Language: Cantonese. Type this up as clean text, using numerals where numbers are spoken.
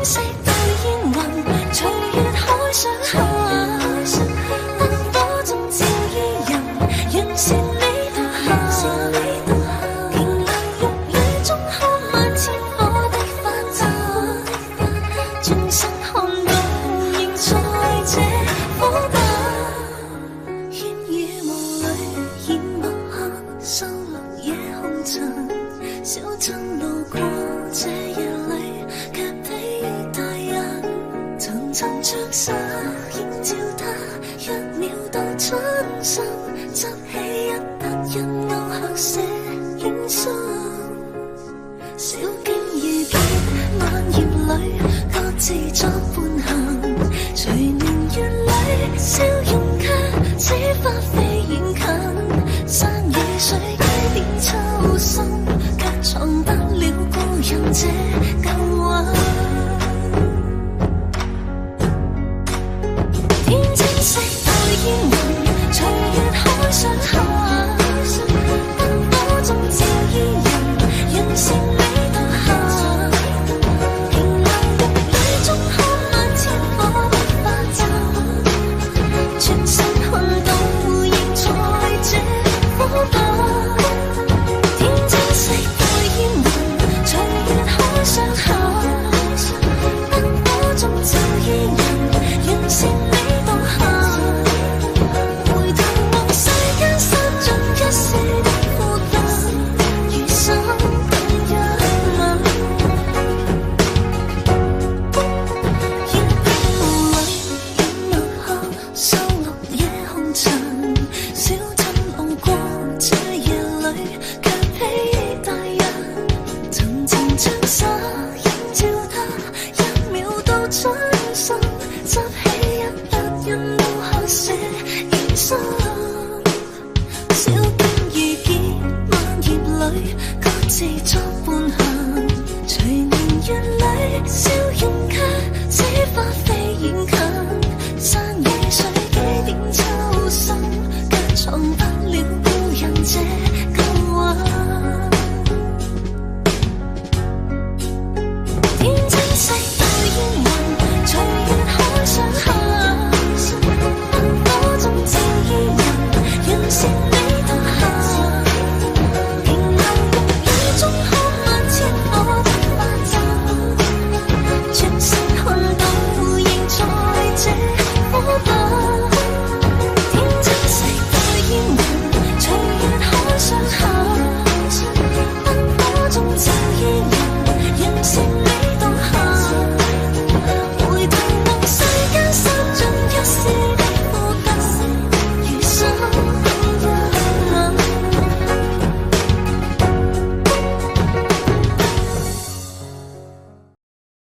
色對煙雲，隨月海上下，燈火中照依人，人是你獨下。晴朗玉宇中看萬千火的繁華，眾生看到仍在這火把。煙雨霧裏掩墨黑，收錄夜紅塵。小鎮路過這夜裏，卻比喻大人。層層着紗映照他，一秒到春心，執起一沓印勾後寫輕鬆。小徑遇見晚葉裏，各自作伴行。隨年月裏，笑容卻似花飛遠近。山與水街點秋心，卻藏不了故人這舊魂。